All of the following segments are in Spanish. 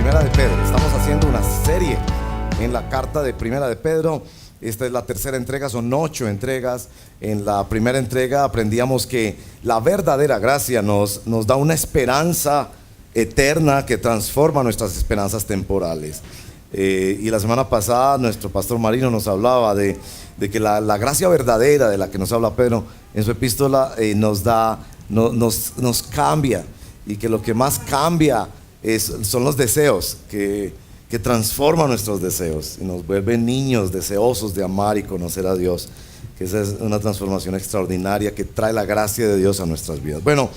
Primera de Pedro. Estamos haciendo una serie en la carta de Primera de Pedro. Esta es la tercera entrega, son 8 entregas. En la primera entrega aprendíamos que la verdadera gracia nos da una esperanza eterna que transforma nuestras esperanzas temporales. Y la semana pasada nuestro pastor Marino nos hablaba de que la gracia verdadera de la que nos habla Pedro en su epístola nos cambia, y que lo que más cambia son los deseos que transforman nuestros deseos y nos vuelven niños deseosos de amar y conocer a Dios, que esa es una transformación extraordinaria que trae la gracia de Dios a nuestras vidas. Bueno,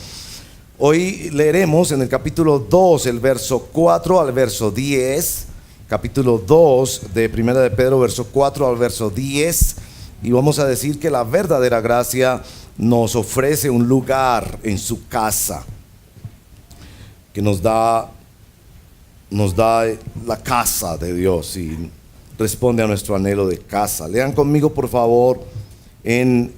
hoy leeremos en el capítulo 2, el verso 4 al verso 10, capítulo 2 de Primera de Pedro, verso 4 al verso 10, y vamos a decir que la verdadera gracia nos ofrece un lugar en su casa, que nos da la casa de Dios y responde a nuestro anhelo de casa. Lean conmigo por favor en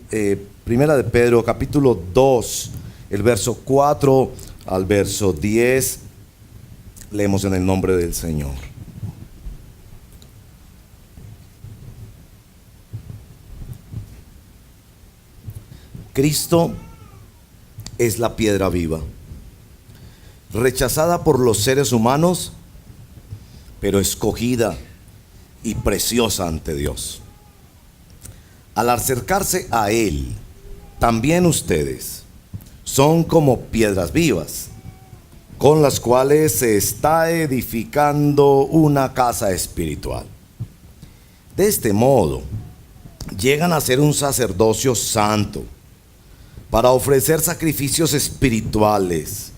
Primera de Pedro capítulo 2, el verso 4 al verso 10. Leemos en el nombre del Señor. Cristo es la piedra viva, rechazada por los seres humanos, pero escogida y preciosa ante Dios. Al acercarse a Él, también ustedes son como piedras vivas, con las cuales se está edificando una casa espiritual. De este modo, llegan a ser un sacerdocio santo, para ofrecer sacrificios espirituales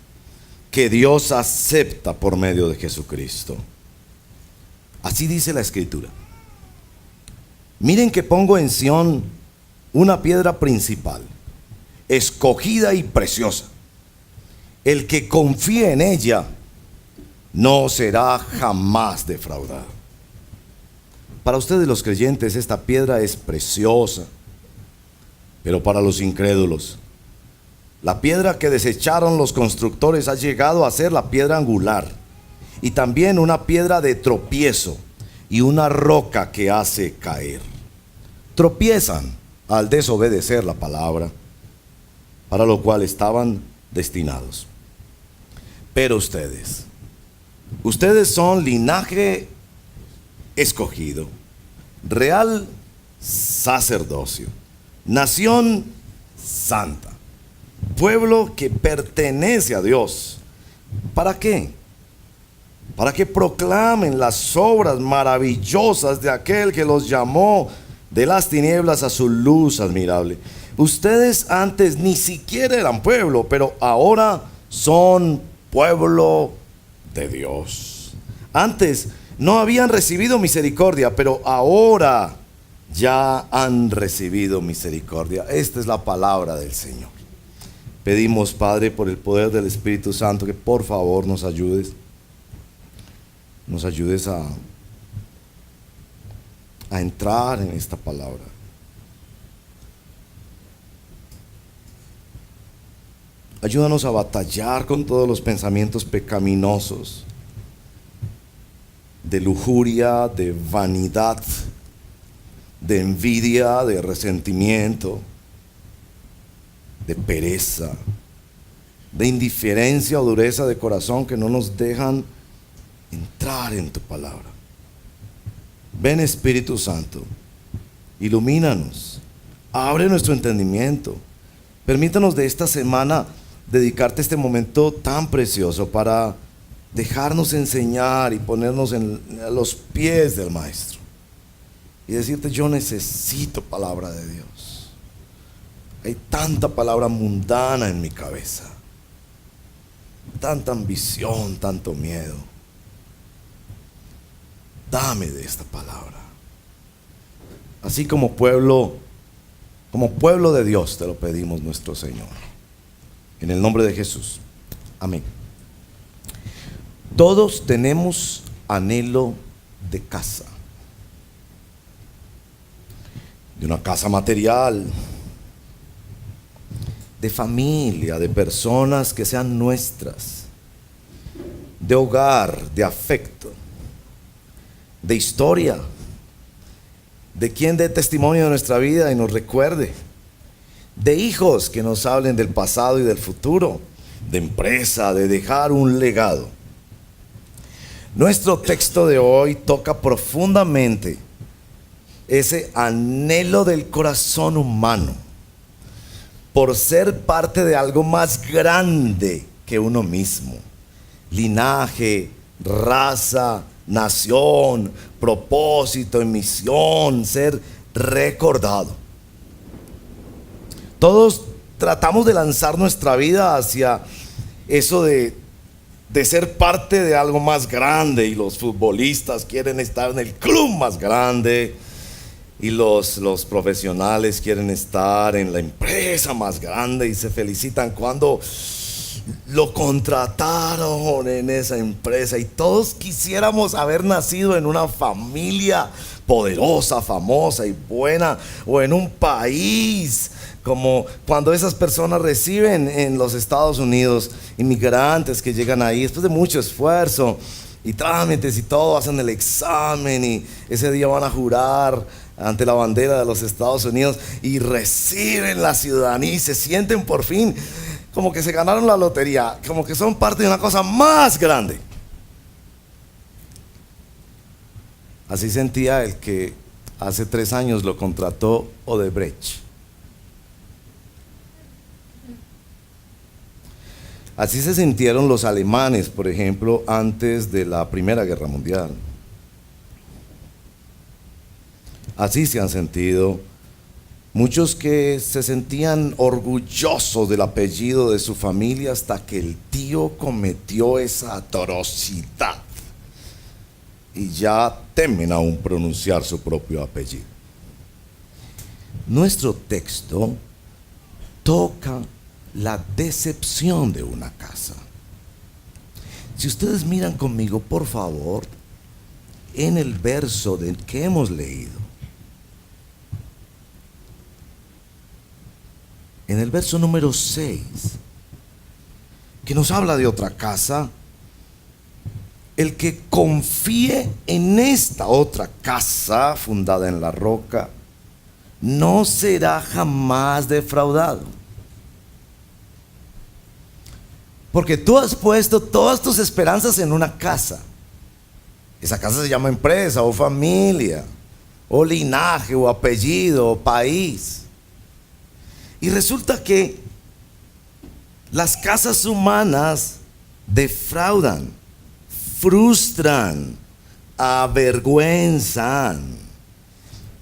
que Dios acepta por medio de Jesucristo. Así dice la Escritura: miren que pongo en Sión una piedra principal, escogida y preciosa. El que confíe en ella no será jamás defraudado. Para ustedes los creyentes esta piedra es preciosa, pero para los incrédulos, la piedra que desecharon los constructores ha llegado a ser la piedra angular, y también una piedra de tropiezo y una roca que hace caer. Tropiezan al desobedecer la palabra, para lo cual estaban destinados. Pero ustedes son linaje escogido, real sacerdocio, nación santa, pueblo que pertenece a Dios. ¿Para qué? Para que proclamen las obras maravillosas de aquel que los llamó de las tinieblas a su luz admirable. Ustedes antes ni siquiera eran pueblo, pero ahora son pueblo de Dios. Antes no habían recibido misericordia, pero ahora ya han recibido misericordia. Esta es la palabra del Señor. Pedimos, Padre, por el poder del Espíritu Santo, que por favor nos ayudes a entrar en esta palabra. Ayúdanos a batallar con todos los pensamientos pecaminosos, de lujuria, de vanidad, de envidia, de resentimiento, de pereza, de indiferencia o dureza de corazón que no nos dejan entrar en tu palabra. Ven, Espíritu Santo, ilumínanos, abre nuestro entendimiento. Permítanos de esta semana dedicarte este momento tan precioso para dejarnos enseñar y ponernos a los pies del Maestro y decirte: yo necesito palabra de Dios. Hay tanta palabra mundana en mi cabeza, tanta ambición, tanto miedo. Dame de esta palabra. Así como pueblo de Dios te lo pedimos, nuestro Señor, en el nombre de Jesús. Amén. Todos tenemos anhelo de casa, de una casa material, de familia, de personas que sean nuestras, de hogar, de afecto, de historia, de quien dé testimonio de nuestra vida y nos recuerde, de hijos que nos hablen del pasado y del futuro, de empresa, de dejar un legado. Nuestro texto de hoy toca profundamente ese anhelo del corazón humano por ser parte de algo más grande que uno mismo. Linaje, raza, nación, propósito y misión, ser recordado. Todos tratamos de lanzar nuestra vida hacia eso de ser parte de algo más grande, y los futbolistas quieren estar en el club más grande, y los profesionales quieren estar en la empresa más grande y se felicitan cuando lo contrataron en esa empresa. Y todos quisiéramos haber nacido en una familia poderosa, famosa y buena, o en un país como cuando esas personas reciben en los Estados Unidos inmigrantes que llegan ahí después de mucho esfuerzo y trámites y todo, hacen el examen y ese día van a jurar ante la bandera de los Estados Unidos y reciben la ciudadanía y se sienten por fin como que se ganaron la lotería, como que son parte de una cosa más grande. Así sentía el que hace 3 años lo contrató Odebrecht. Así se sintieron los alemanes, por ejemplo, antes de la Primera Guerra Mundial. Así se han sentido muchos que se sentían orgullosos del apellido de su familia hasta que el tío cometió esa atrocidad y ya temen aún pronunciar su propio apellido. Nuestro texto toca la decepción de una casa. Si ustedes miran conmigo, por favor, en el verso del que hemos leído, en el verso número 6, que nos habla de otra casa, el que confíe en esta otra casa fundada en la roca, no será jamás defraudado. Porque tú has puesto todas tus esperanzas en una casa. Esa casa se llama empresa o familia, o linaje, o apellido, o país. Y resulta que las casas humanas defraudan, frustran, avergüenzan.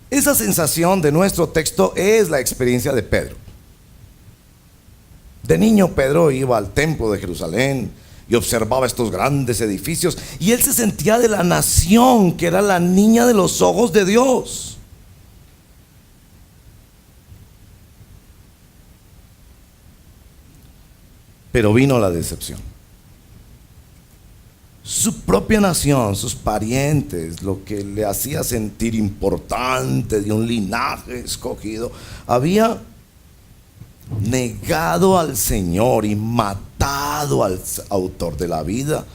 Esa sensación de nuestro texto es la experiencia de Pedro. De niño Pedro iba al templo de Jerusalén y observaba estos grandes edificios, y él se sentía de la nación que era la niña de los ojos de Dios. Pero vino la decepción. Su propia nación, sus parientes, lo que le hacía sentir importante, de un linaje escogido, había negado al Señor y matado al autor de la vida.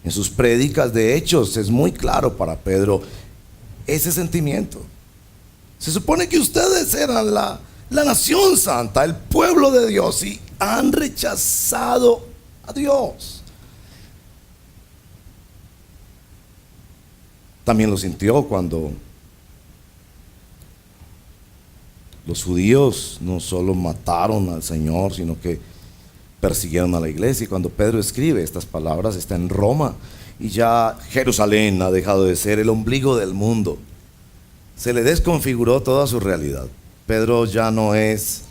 En sus prédicas de Hechos es muy claro para Pedro ese sentimiento. Se supone que ustedes eran la nación santa, el pueblo de Dios, y han rechazado a Dios. También lo sintió cuando los judíos no solo mataron al Señor, sino que persiguieron a la iglesia. Y cuando Pedro escribe estas palabras, está en Roma y ya Jerusalén ha dejado de ser el ombligo del mundo. Se le desconfiguró toda su realidad. Pedro ya no es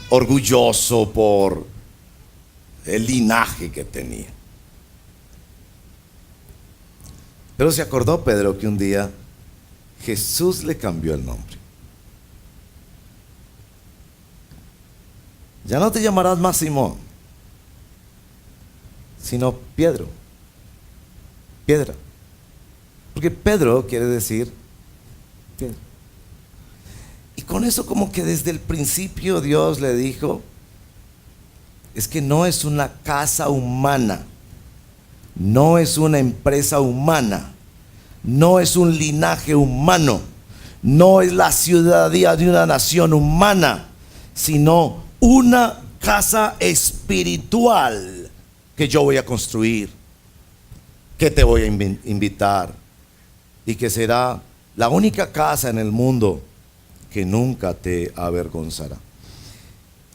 orgulloso por el linaje que tenía. Pero se acordó Pedro que un día Jesús le cambió el nombre. Ya no te llamarás más Simón, sino Pedro, piedra. Porque Pedro quiere decir piedra. Y con eso como que desde el principio Dios le dijo, es que no es una casa humana, no es una empresa humana, no es un linaje humano, no es la ciudadanía de una nación humana, sino una casa espiritual que yo voy a construir, que te voy a invitar, y que será la única casa en el mundo que nunca te avergonzará.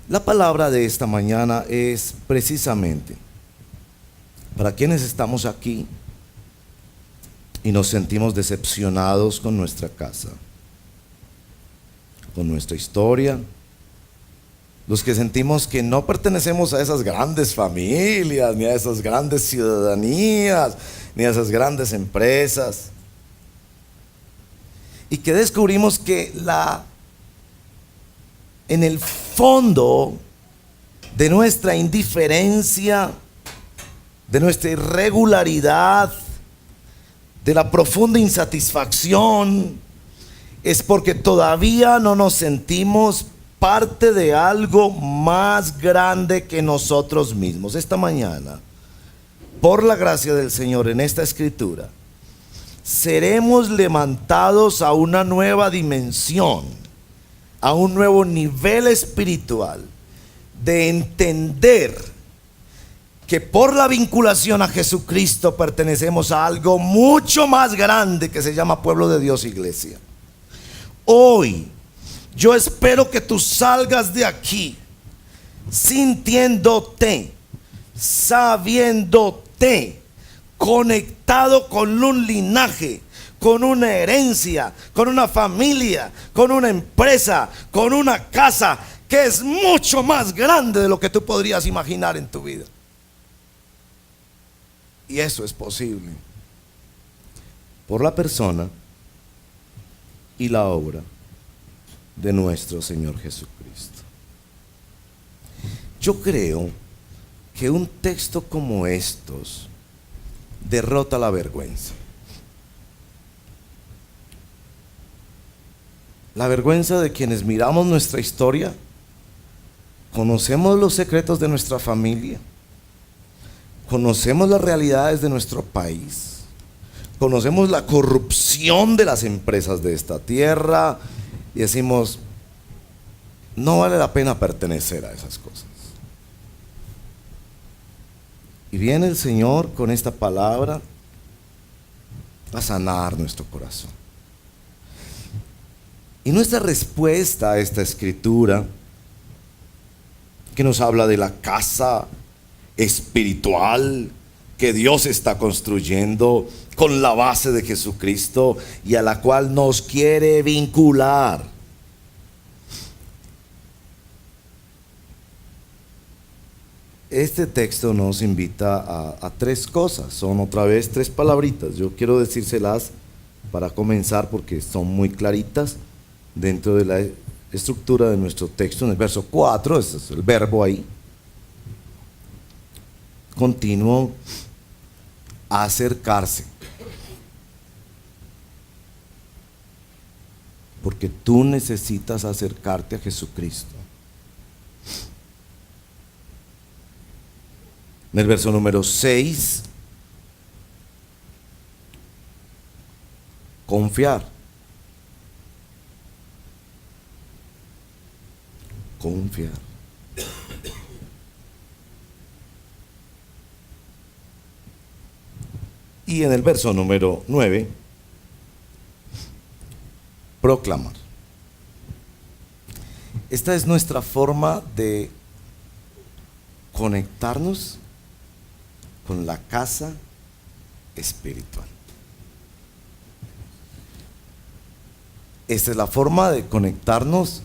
La palabra de esta mañana es precisamente para quienes estamos aquí y nos sentimos decepcionados con nuestra casa, con nuestra historia, los que sentimos que no pertenecemos a esas grandes familias, ni a esas grandes ciudadanías, ni a esas grandes empresas, y que descubrimos que en el fondo de nuestra indiferencia, de nuestra irregularidad, de la profunda insatisfacción, es porque todavía no nos sentimos parte de algo más grande que nosotros mismos. Esta mañana, por la gracia del Señor, en esta escritura, seremos levantados a una nueva dimensión, a un nuevo nivel espiritual, de entender que por la vinculación a Jesucristo pertenecemos a algo mucho más grande que se llama pueblo de Dios, iglesia. Hoy yo espero que tú salgas de aquí sintiéndote, sabiéndote conectado con un linaje, con una herencia, con una familia, con una empresa, con una casa que es mucho más grande de lo que tú podrías imaginar en tu vida. Y eso es posible por la persona y la obra de nuestro Señor Jesucristo. Yo creo que un texto como estos derrota la vergüenza. La vergüenza de quienes miramos nuestra historia, conocemos los secretos de nuestra familia, conocemos las realidades de nuestro país, conocemos la corrupción de las empresas de esta tierra y decimos, no vale la pena pertenecer a esas cosas. Y viene el Señor con esta palabra a sanar nuestro corazón. Y nuestra respuesta a esta escritura, que nos habla de la casa espiritual que Dios está construyendo con la base de Jesucristo y a la cual nos quiere vincular. Este texto nos invita a tres cosas, son otra vez tres palabritas. Yo quiero decírselas para comenzar porque son muy claritas dentro de la estructura de nuestro texto. En el verso 4, ese es el verbo ahí, continuo, acercarse. Porque tú necesitas acercarte a Jesucristo. En el verso número 6, confiar. Confiar. Y en el verso número 9, proclamar. Esta es nuestra forma de conectarnos con la casa espiritual. Esta es la forma de conectarnos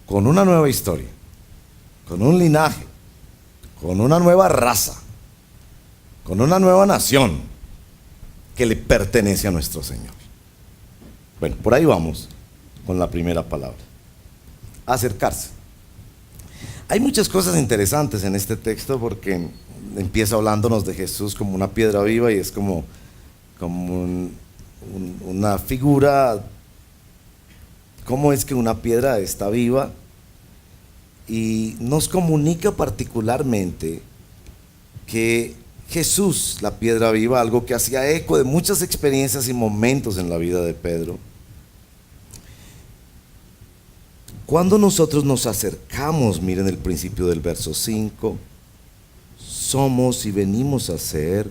con una nueva historia, con un linaje, con una nueva raza, con una nueva nación que le pertenece a nuestro Señor. Bueno, por ahí vamos con la primera palabra. Acercarse. Hay muchas cosas interesantes en este texto porque empieza hablándonos de Jesús como una piedra viva y es como una figura. ¿Cómo es que una piedra está viva? Y nos comunica particularmente que Jesús, la piedra viva, algo que hacía eco de muchas experiencias y momentos en la vida de Pedro. Cuando nosotros nos acercamos, miren el principio del verso 5, somos y venimos a ser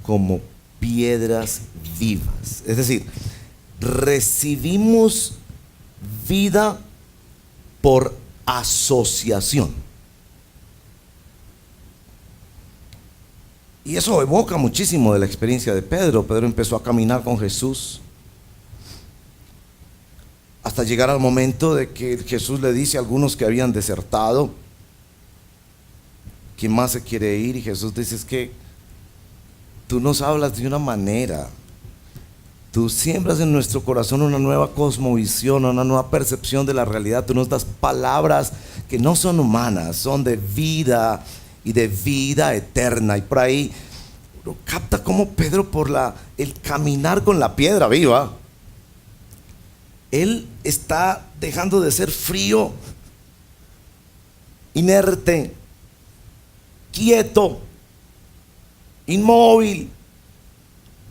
como piedras vivas. Es decir, recibimos vida por asociación. Y eso evoca muchísimo de la experiencia de Pedro. Pedro empezó a caminar con Jesús hasta llegar al momento de que Jesús le dice a algunos que habían desertado: ¿quién más se quiere ir? Y Jesús dice: es que tú nos hablas de una manera, tú siembras en nuestro corazón una nueva cosmovisión, una nueva percepción de la realidad. Tú nos das palabras que no son humanas, son de vida y de vida eterna. Y por ahí uno capta cómo Pedro, por el caminar con la piedra viva, él está dejando de ser frío, inerte, quieto, inmóvil,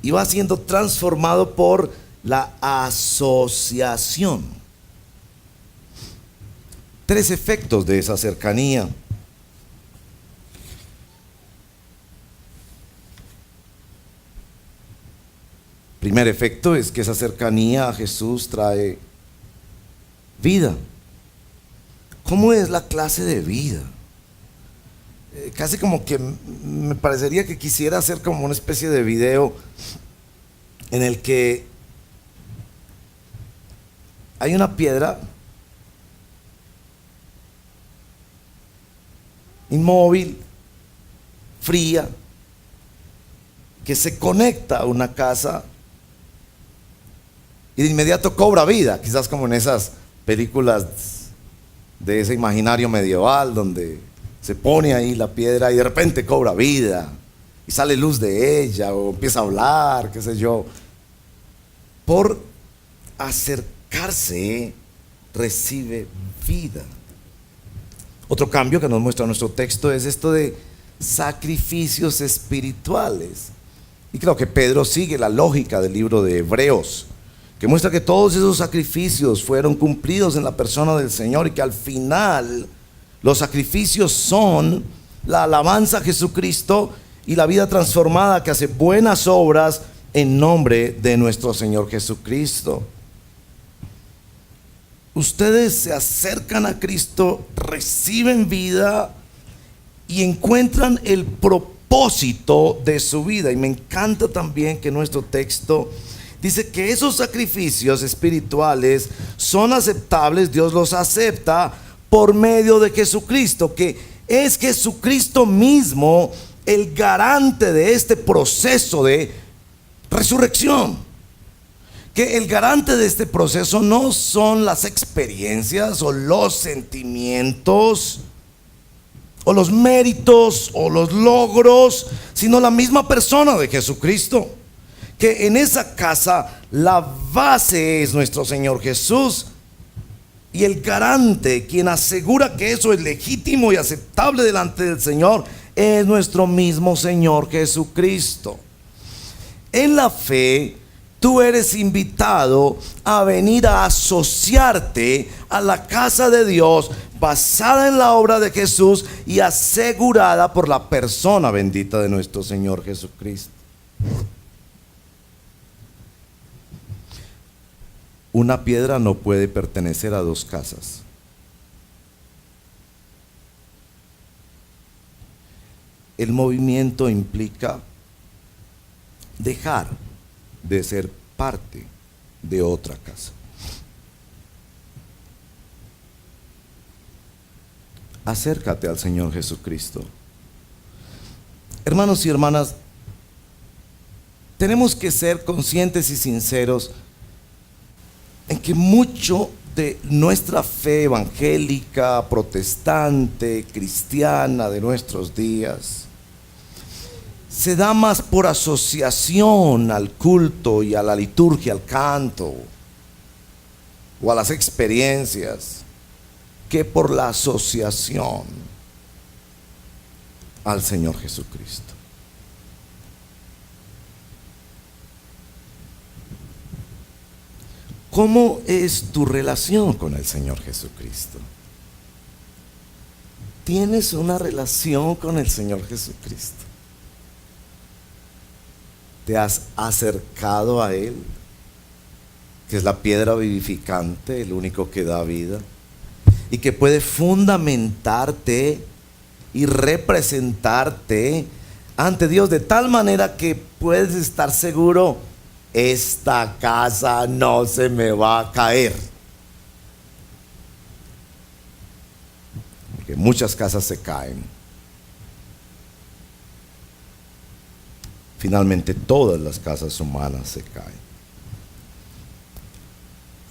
y va siendo transformado por la asociación. 3 efectos de esa cercanía. Primer efecto es que esa cercanía a Jesús trae vida. ¿Cómo es la clase de vida? Casi como que me parecería que quisiera hacer como una especie de video en el que hay una piedra inmóvil, fría, que se conecta a una casa y de inmediato cobra vida, quizás como en esas películas de ese imaginario medieval donde se pone ahí la piedra y de repente cobra vida y sale luz de ella o empieza a hablar, qué sé yo. Por acercarse recibe vida. Otro cambio que nos muestra nuestro texto es esto de sacrificios espirituales. Y creo que Pedro sigue la lógica del libro de Hebreos, que muestra que todos esos sacrificios fueron cumplidos en la persona del Señor y que al final los sacrificios son la alabanza a Jesucristo y la vida transformada que hace buenas obras en nombre de nuestro Señor Jesucristo. Ustedes se acercan a Cristo, reciben vida y encuentran el propósito de su vida. Y me encanta también que nuestro texto dice que esos sacrificios espirituales son aceptables, Dios los acepta por medio de Jesucristo, que es Jesucristo mismo el garante de este proceso de resurrección. Que el garante de este proceso no son las experiencias o los sentimientos o los méritos o los logros, sino la misma persona de Jesucristo. Que en esa casa la base es nuestro Señor Jesús, y el garante, quien asegura que eso es legítimo y aceptable delante del Señor, es nuestro mismo Señor Jesucristo. En la fe, tú eres invitado a venir a asociarte a la casa de Dios, basada en la obra de Jesús y asegurada por la persona bendita de nuestro Señor Jesucristo. Una piedra no puede pertenecer a 2 casas. El movimiento implica dejar de ser parte de otra casa. Acércate al Señor Jesucristo. Hermanos y hermanas, tenemos que ser conscientes y sinceros en que mucho de nuestra fe evangélica, protestante, cristiana de nuestros días se da más por asociación al culto y a la liturgia, al canto o a las experiencias, que por la asociación al Señor Jesucristo. ¿Cómo es tu relación con el Señor Jesucristo? ¿Tienes una relación con el Señor Jesucristo? ¿Te has acercado a Él, que es la piedra vivificante, el único que da vida, y que puede fundamentarte y representarte ante Dios de tal manera que puedes estar seguro: esta casa no se me va a caer? Porque muchas casas se caen. Finalmente todas las casas humanas se caen.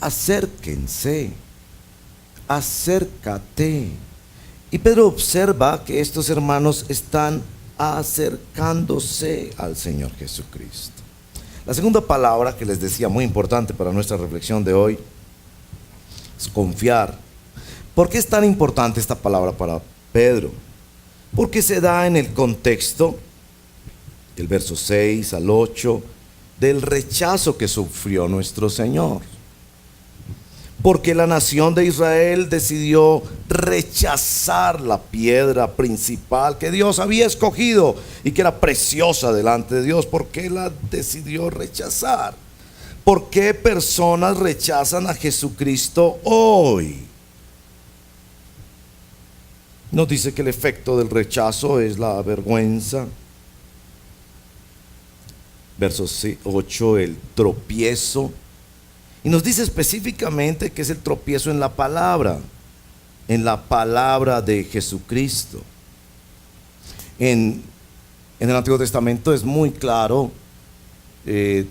Acérquense, acércate. Y Pedro observa que estos hermanos están acercándose al Señor Jesucristo. La segunda palabra que les decía, muy importante para nuestra reflexión de hoy, es confiar. ¿Por qué es tan importante esta palabra para Pedro? Porque se da en el contexto, el verso 6 al 8, del rechazo que sufrió nuestro Señor. Porque la nación de Israel decidió rechazar la piedra principal que Dios había escogido y que era preciosa delante de Dios. ¿Por qué la decidió rechazar? ¿Por qué personas rechazan a Jesucristo hoy? Nos dice que el efecto del rechazo es la vergüenza. Verso 8, el tropiezo. Y nos dice específicamente que es el tropiezo en la palabra de Jesucristo. En el Antiguo Testamento es muy claro el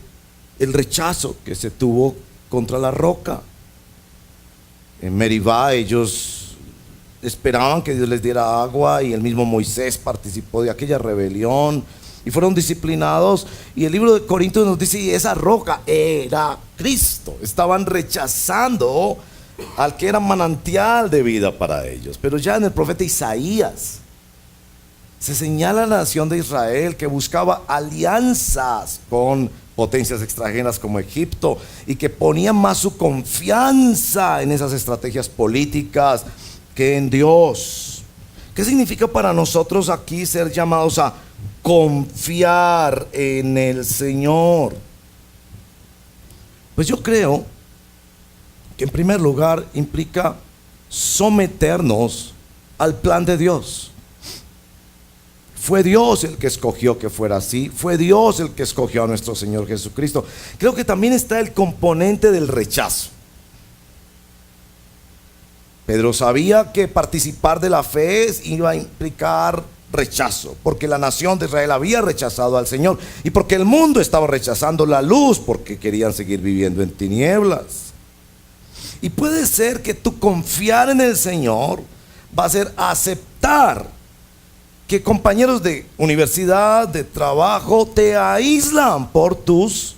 rechazo que se tuvo contra la roca. En Meribá ellos esperaban que Dios les diera agua, y el mismo Moisés participó de aquella rebelión y fueron disciplinados. Y el libro de Corintios nos dice: y esa roca era Cristo. Estaban rechazando al que era manantial de vida para ellos. Pero ya en el profeta Isaías se señala a la nación de Israel que buscaba alianzas con potencias extranjeras como Egipto, y que ponían más su confianza en esas estrategias políticas que en Dios. ¿Qué significa para nosotros aquí ser llamados a confiar en el Señor? Pues yo creo que en primer lugar implica someternos al plan de Dios. Fue Dios el que escogió que fuera así. Fue Dios el que escogió a nuestro Señor Jesucristo. Creo que también está el componente del rechazo. Pedro sabía que participar de la fe iba a implicar rechazo, porque la nación de Israel había rechazado al Señor, y porque el mundo estaba rechazando la luz, porque querían seguir viviendo en tinieblas. Y puede ser que tu confiar en el Señor va a ser aceptar que compañeros de universidad, de trabajo, te aíslan por tus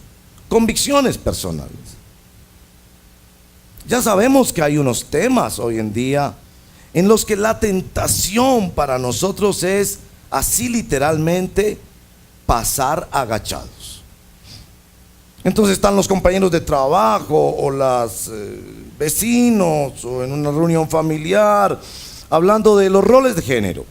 convicciones personales. Ya sabemos que hay unos temas hoy en día en los que la tentación para nosotros es así literalmente pasar agachados. Entonces están los compañeros de trabajo o los vecinos o en una reunión familiar hablando de los roles de género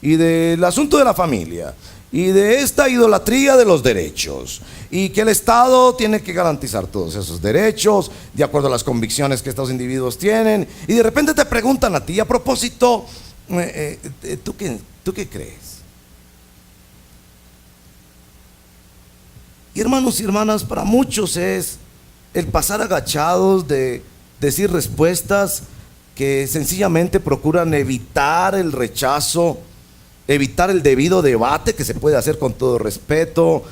y del asunto de la familia y de esta idolatría de los derechos, y que el Estado tiene que garantizar todos esos derechos de acuerdo a las convicciones que estos individuos tienen. Y de repente te preguntan a ti: a propósito, ¿tú qué crees? Y hermanos y hermanas, para muchos es el pasar agachados de decir respuestas que sencillamente procuran evitar el rechazo, evitar el debido debate que se puede hacer con todo respeto,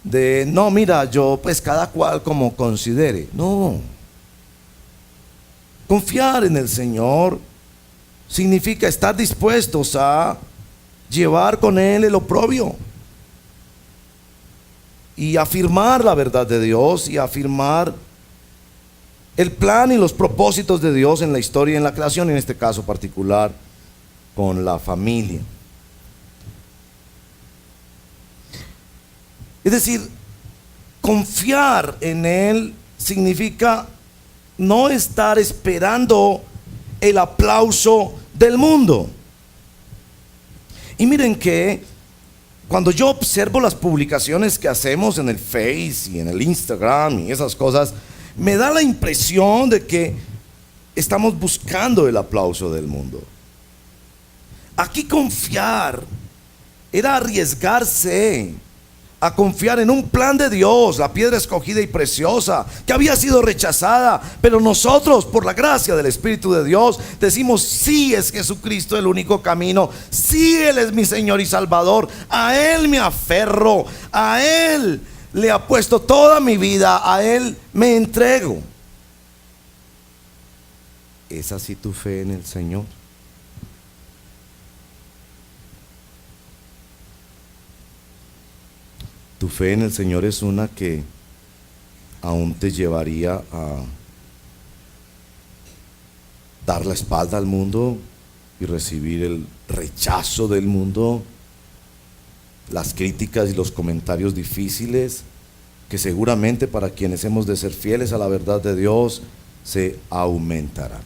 de no, mira, yo pues cada cual como considere. No, confiar en el Señor significa estar dispuestos a llevar con Él el oprobio y afirmar la verdad de Dios, y afirmar el plan y los propósitos de Dios en la historia y en la creación, en este caso particular con la familia. Es decir, confiar en Él significa no estar esperando el aplauso del mundo. Y miren que cuando yo observo las publicaciones que hacemos en el Face y en el Instagram y esas cosas, me da la impresión de que estamos buscando el aplauso del mundo. Aquí confiar era arriesgarse a confiar en un plan de Dios, la piedra escogida y preciosa, que había sido rechazada, pero nosotros, por la gracia del Espíritu de Dios, decimos: sí, es Jesucristo el único camino, sí, Él es mi Señor y Salvador, a Él me aferro, a Él le apuesto toda mi vida, a Él me entrego. ¿Es así tu fe en el Señor? Tu fe en el Señor es una que aún te llevaría a dar la espalda al mundo y recibir el rechazo del mundo, las críticas y los comentarios difíciles, que seguramente para quienes hemos de ser fieles a la verdad de Dios se aumentarán.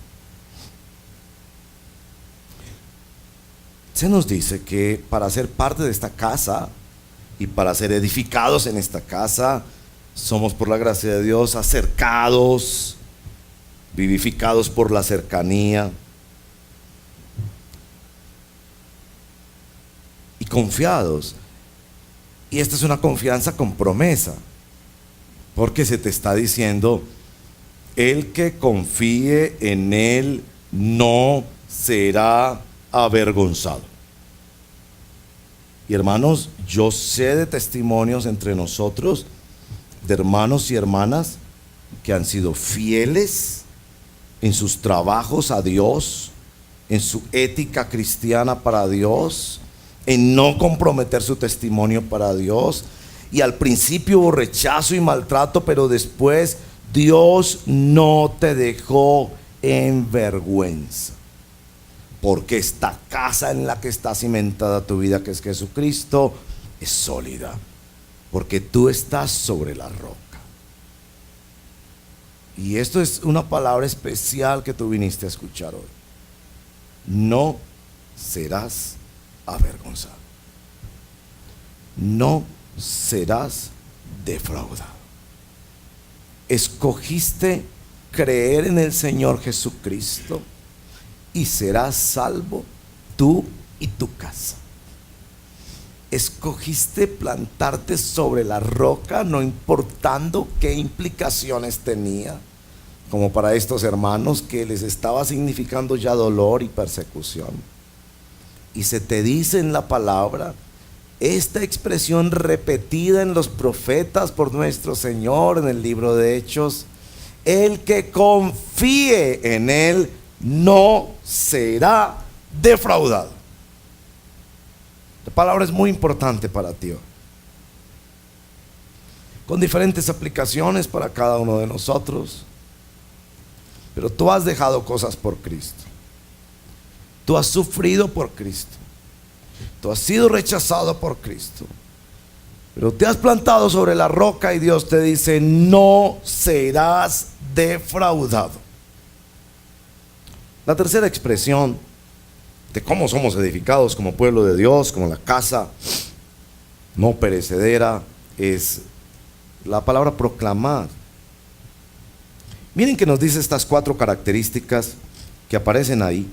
Se nos dice que para ser parte de esta casa y para ser edificados en esta casa, somos por la gracia de Dios acercados, vivificados por la cercanía y confiados. Y esta es una confianza con promesa, porque se te está diciendo: el que confíe en Él no será avergonzado. Y hermanos, yo sé de testimonios entre nosotros de hermanos y hermanas que han sido fieles en sus trabajos a Dios, en su ética cristiana para Dios, en no comprometer su testimonio para Dios. Y al principio hubo rechazo y maltrato, pero después Dios no te dejó en vergüenza. Porque esta casa en la que está cimentada tu vida, que es Jesucristo, es sólida. Porque tú estás sobre la roca. Y esto es una palabra especial que tú viniste a escuchar hoy. No serás avergonzado. No serás defraudado. Escogiste creer en el Señor Jesucristo y serás salvo tú y tu casa. Escogiste plantarte sobre la roca, no importando qué implicaciones tenía, como para estos hermanos que les estaba significando ya dolor y persecución. Y se te dice en la palabra esta expresión repetida en los profetas por nuestro Señor en el libro de Hechos: el que confíe en Él no será defraudado. La palabra es muy importante para ti hoy, con diferentes aplicaciones para cada uno de nosotros. Pero tú has dejado cosas por Cristo. Tú has sufrido por Cristo. Tú has sido rechazado por Cristo. Pero te has plantado sobre la roca y Dios te dice: no serás defraudado. La tercera expresión de cómo somos edificados como pueblo de Dios, como la casa no perecedera, es la palabra proclamar. Miren que nos dice estas 4 características que aparecen ahí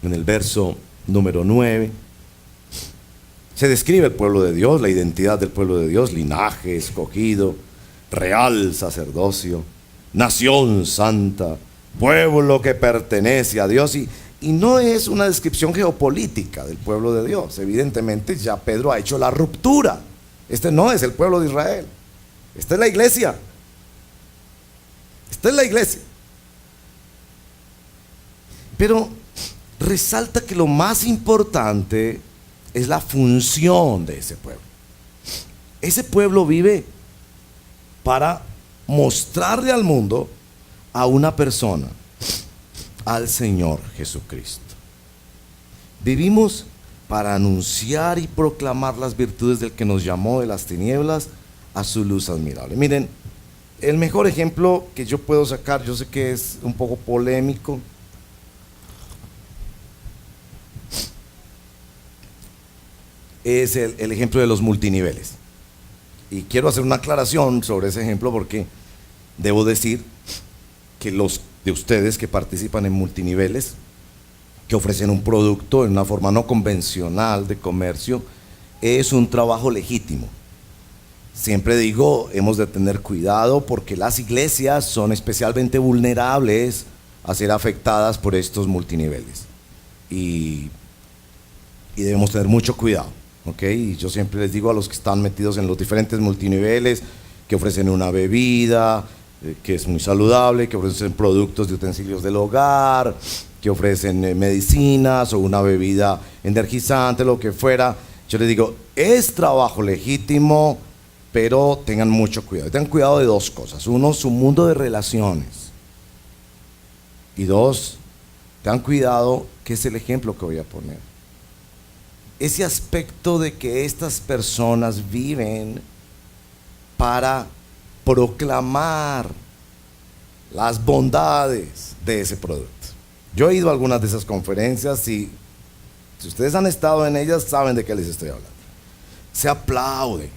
en el verso número 9. Se describe el pueblo de Dios, la identidad del pueblo de Dios: linaje escogido, real sacerdocio, nación santa, pueblo que pertenece a Dios. Y no es una descripción geopolítica del pueblo de Dios. Evidentemente ya Pedro ha hecho la ruptura. Este no es el pueblo de Israel. Esta es la iglesia. Esta es la iglesia. Pero resalta que lo más importante es la función de ese pueblo. Ese pueblo vive para mostrarle al mundo a una persona, al Señor Jesucristo. Vivimos para anunciar y proclamar las virtudes del que nos llamó de las tinieblas a su luz admirable. Miren, el mejor ejemplo que yo puedo sacar, yo sé que es un poco polémico, es el ejemplo de los multiniveles. Y quiero hacer una aclaración sobre ese ejemplo porque debo decir que los de ustedes que participan en multiniveles, que ofrecen un producto en una forma no convencional de comercio, es un trabajo legítimo. Siempre digo, hemos de tener cuidado porque las iglesias son especialmente vulnerables a ser afectadas por estos multiniveles. Y debemos tener mucho cuidado, ¿ok? Y yo siempre les digo a los que están metidos en los diferentes multiniveles, que ofrecen una bebida, que es muy saludable, que ofrecen productos de utensilios del hogar, que ofrecen medicinas o una bebida energizante, lo que fuera. Yo les digo, es trabajo legítimo, pero tengan mucho cuidado. Tengan cuidado de dos cosas. Uno, su mundo de relaciones. Y dos, tengan cuidado, que es el ejemplo que voy a poner. Ese aspecto de que estas personas viven para proclamar las bondades de ese producto. Yo he ido a algunas de esas conferencias y si ustedes han estado en ellas saben de qué les estoy hablando. Se aplaude,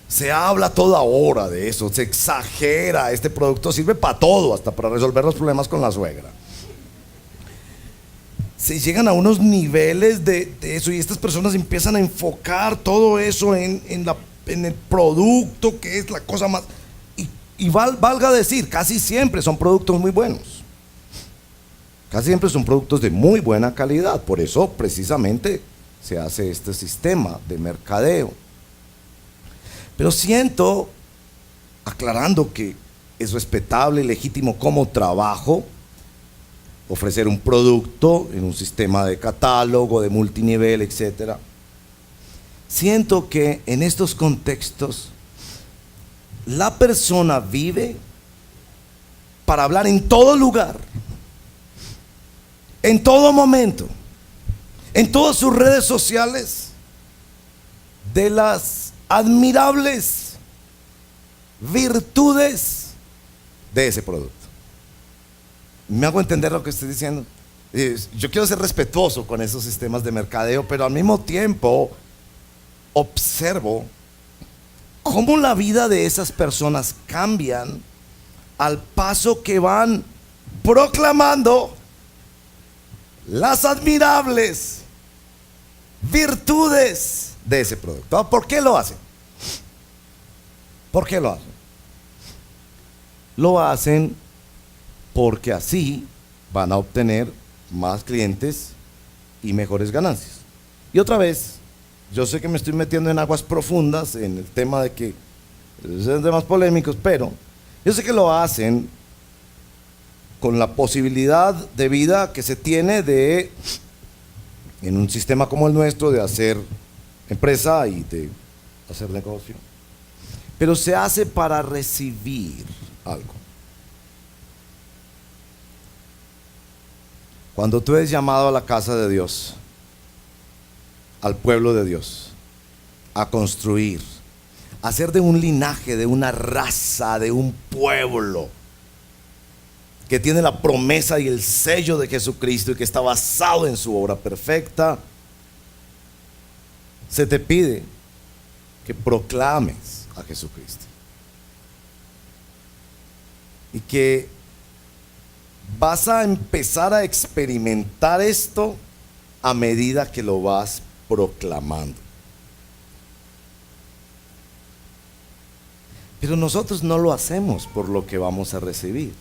se habla toda hora de eso, se exagera, este producto sirve para todo, hasta para resolver los problemas con la suegra. Se llegan a unos niveles de eso y estas personas empiezan a enfocar todo eso en el producto, que es la cosa más... Y valga decir, casi siempre son productos muy buenos. Casi siempre son productos de muy buena calidad. Por eso precisamente se hace este sistema de mercadeo. Pero siento, aclarando que es respetable y legítimo como trabajo, ofrecer un producto en un sistema de catálogo, de multinivel, etc. Siento que en estos contextos la persona vive para hablar en todo lugar, en todo momento, en todas sus redes sociales, de las admirables virtudes de ese producto. ¿Me hago entender lo que estoy diciendo? Yo quiero ser respetuoso con esos sistemas de mercadeo, pero al mismo tiempo observo cómo la vida de esas personas cambian al paso que van proclamando las admirables virtudes de ese producto. ¿Por qué lo hacen? ¿Por qué lo hacen? Lo hacen porque así van a obtener más clientes y mejores ganancias. Y otra vez, yo sé que me estoy metiendo en aguas profundas en el tema de que son temas polémicos, pero yo sé que lo hacen con la posibilidad de vida que se tiene de, en un sistema como el nuestro, de hacer empresa y de hacer negocio. Pero se hace para recibir algo. Cuando tú eres llamado a la casa de Dios, al pueblo de Dios, a construir, a hacer de un linaje, de una raza, de un pueblo que tiene la promesa y el sello de Jesucristo y que está basado en su obra perfecta, se te pide que proclames a Jesucristo y que vas a empezar a experimentar esto a medida que lo vas proclamando. Pero nosotros no lo hacemos por lo que vamos a recibir.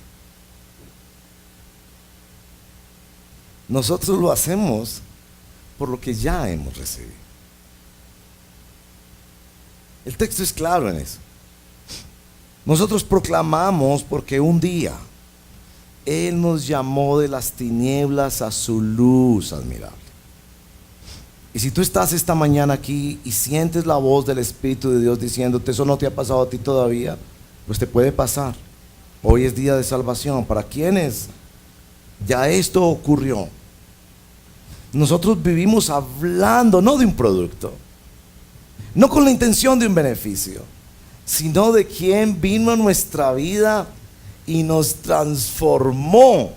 Nosotros lo hacemos por lo que ya hemos recibido. El texto es claro en eso. Nosotros proclamamos porque un día Él nos llamó de las tinieblas a su luz admirable. Y si tú estás esta mañana aquí y sientes la voz del Espíritu de Dios diciéndote eso no te ha pasado a ti todavía, pues te puede pasar. Hoy es día de salvación. Para quienes ya esto ocurrió, nosotros vivimos hablando no de un producto, no con la intención de un beneficio, sino de quien vino a nuestra vida y nos transformó.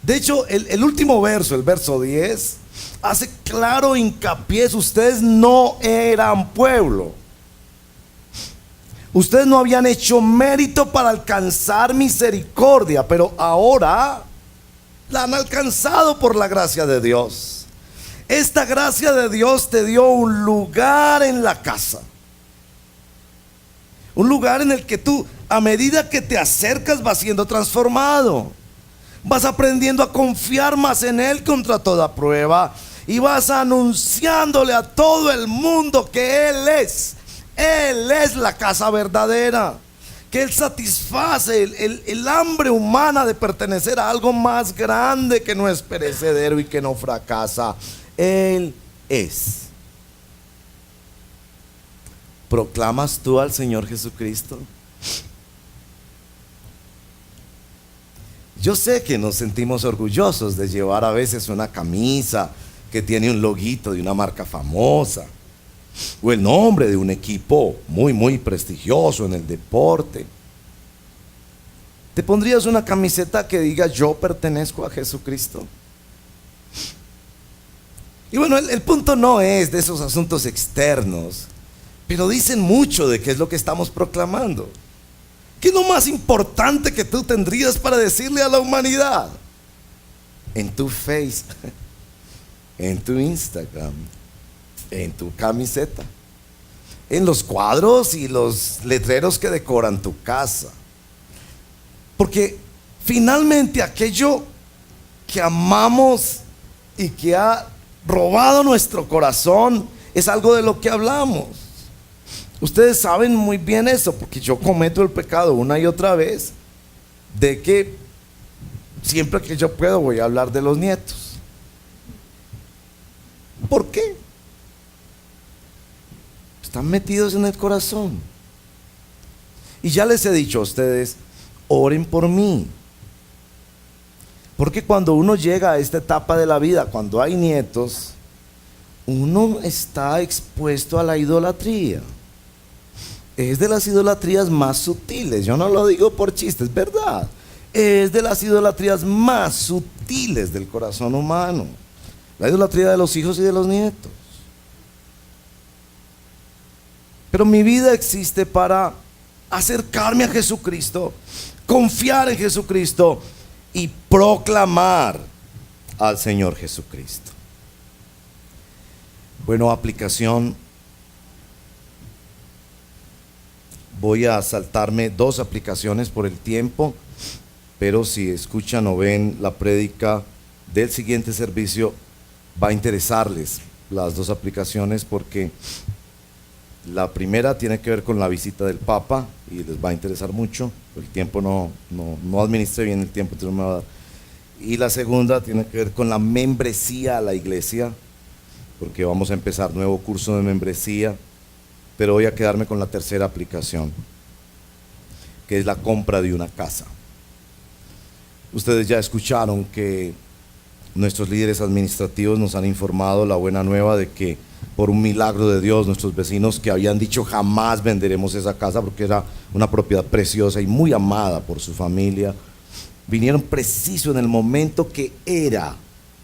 De hecho, el último verso, el verso 10, hace claro hincapié: ustedes no eran pueblo. Ustedes no habían hecho mérito para alcanzar misericordia, pero ahora la han alcanzado por la gracia de Dios. Esta gracia de Dios te dio un lugar en la casa. Un lugar en el que tú, a medida que te acercas, vas siendo transformado. Vas aprendiendo a confiar más en Él contra toda prueba. Y vas anunciándole a todo el mundo que Él es la casa verdadera. Que Él satisface el hambre humana de pertenecer a algo más grande, que no es perecedero y que no fracasa. Él es. ¿Proclamas tú al Señor Jesucristo? Yo sé que nos sentimos orgullosos de llevar a veces una camisa que tiene un loguito de una marca famosa, o el nombre de un equipo muy prestigioso en el deporte. ¿Te pondrías una camiseta que diga: yo pertenezco a Jesucristo? Y bueno, el punto no es de esos asuntos externos, pero dicen mucho de qué es lo que estamos proclamando. ¿Qué es lo más importante que tú tendrías para decirle a la humanidad? En tu Face, en tu Instagram, en tu camiseta, en los cuadros y los letreros que decoran tu casa. Porque finalmente aquello que amamos y que ha robado nuestro corazón es algo de lo que hablamos. Ustedes saben muy bien eso, porque yo cometo el pecado una y otra vez de que siempre que yo puedo voy a hablar de los nietos. ¿Por qué? Están metidos en el corazón. Y ya les he dicho a ustedes: oren por mí. Porque cuando uno llega a esta etapa de la vida, cuando hay nietos, uno está expuesto a la idolatría. Es de las idolatrías más sutiles. Yo no lo digo por chiste, es verdad. Es de las idolatrías más sutiles del corazón humano. La idolatría de los hijos y de los nietos. Pero mi vida existe para acercarme a Jesucristo, confiar en Jesucristo y proclamar al Señor Jesucristo. Bueno, aplicación. Voy a saltarme 2 aplicaciones por el tiempo, pero si escuchan o ven la prédica del siguiente servicio, va a interesarles las 2 aplicaciones, porque la primera tiene que ver con la visita del Papa y les va a interesar mucho. El tiempo no administré bien el tiempo, entonces no me va a dar. Y la segunda tiene que ver con la membresía a la iglesia, porque vamos a empezar nuevo curso de membresía. Pero voy a quedarme con la tercera aplicación, que es la compra de una casa. Ustedes ya escucharon que nuestros líderes administrativos nos han informado la buena nueva de que, por un milagro de Dios, nuestros vecinos que habían dicho jamás venderemos esa casa porque era una propiedad preciosa y muy amada por su familia, vinieron preciso en el momento que era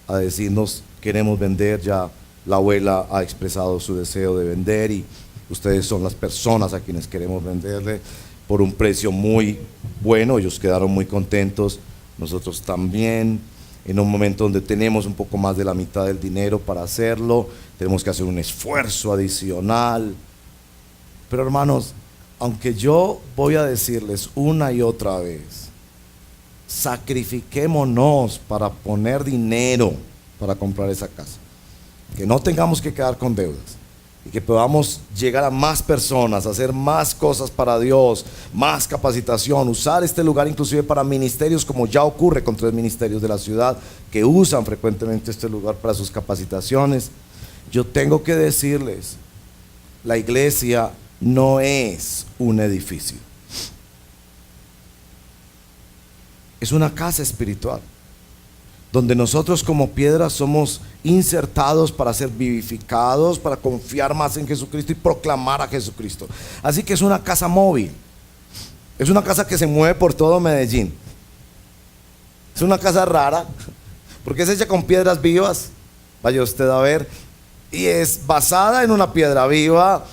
a decirnos: queremos vender. Ya la abuela ha expresado su deseo de vender y ustedes son las personas a quienes queremos venderle por un precio muy bueno. Ellos quedaron muy contentos, nosotros también. En un momento donde tenemos un poco más de la mitad del dinero para hacerlo, tenemos que hacer un esfuerzo adicional. Pero hermanos, aunque yo voy a decirles una y otra vez: sacrifiquémonos para poner dinero para comprar esa casa, que no tengamos que quedar con deudas y que podamos llegar a más personas, hacer más cosas para Dios, más capacitación, usar este lugar inclusive para ministerios, como ya ocurre con 3 ministerios de la ciudad que usan frecuentemente este lugar para sus capacitaciones. Yo tengo que decirles: la iglesia no es un edificio, es una casa espiritual. donde nosotros como piedras somos insertados para ser vivificados, para confiar más en Jesucristo y proclamar a Jesucristo. Así que es una casa móvil, es una casa que se mueve por todo Medellín. Es una casa rara, porque es hecha con piedras vivas, vaya usted a ver, y es basada en una piedra viva.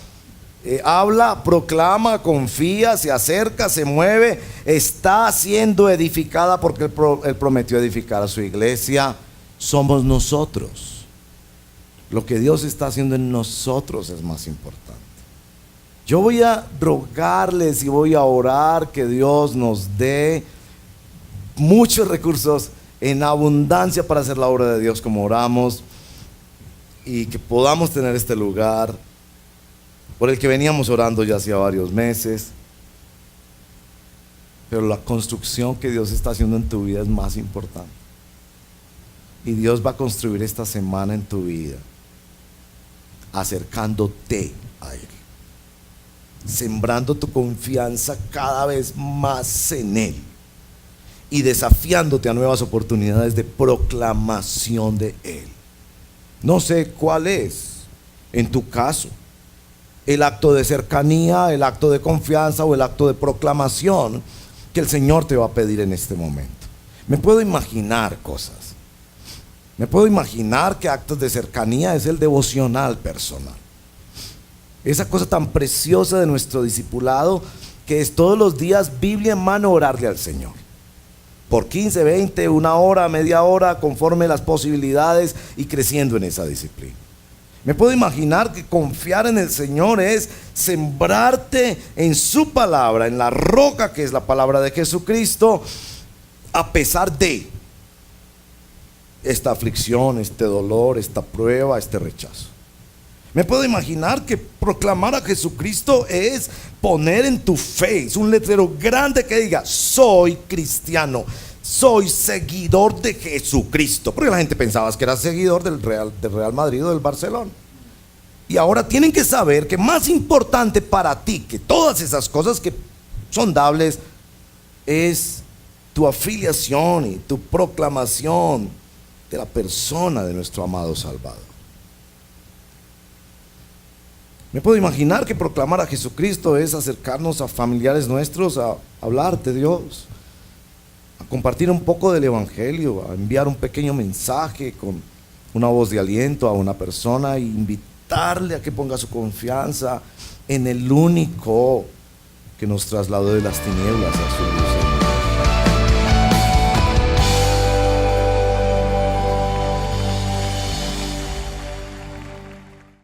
Habla, proclama, confía, se acerca, se mueve, está siendo edificada porque Él prometió edificar a su iglesia. Somos nosotros. Lo que Dios está haciendo en nosotros es más importante. Yo voy a rogarles y voy a orar que Dios nos dé muchos recursos en abundancia para hacer la obra de Dios como oramos, y que podamos tener este lugar por el que veníamos orando ya hacía varios meses. Pero la construcción que Dios está haciendo en tu vida es más importante. Y Dios va a construir esta semana en tu vida, acercándote a Él, sembrando tu confianza cada vez más en Él y desafiándote a nuevas oportunidades de proclamación de Él. No sé cuál es en tu caso el acto de cercanía, el acto de confianza o el acto de proclamación que el Señor te va a pedir en este momento. Me puedo imaginar cosas. Me puedo imaginar que actos de cercanía es el devocional personal. Esa cosa tan preciosa de nuestro discipulado, que es todos los días Biblia en mano orarle al Señor. Por 15, 20, una hora, media hora, conforme las posibilidades, y creciendo en esa disciplina. Me puedo imaginar que confiar en el Señor es sembrarte en su palabra, en la roca que es la palabra de Jesucristo, a pesar de esta aflicción, este dolor, esta prueba, este rechazo. Me puedo imaginar que proclamar a Jesucristo es poner en tu face un letrero grande que diga: soy cristiano, soy seguidor de Jesucristo. Porque la gente pensaba que era seguidor del Real Madrid o del Barcelona. Y ahora tienen que saber que más importante para ti que todas esas cosas que son dables es tu afiliación y tu proclamación de la persona de nuestro amado Salvador. Me puedo imaginar que proclamar a Jesucristo es acercarnos a familiares nuestros a hablar de Dios, a compartir un poco del Evangelio, a enviar un pequeño mensaje con una voz de aliento a una persona e invitarle a que ponga su confianza en el único que nos trasladó de las tinieblas a su luz.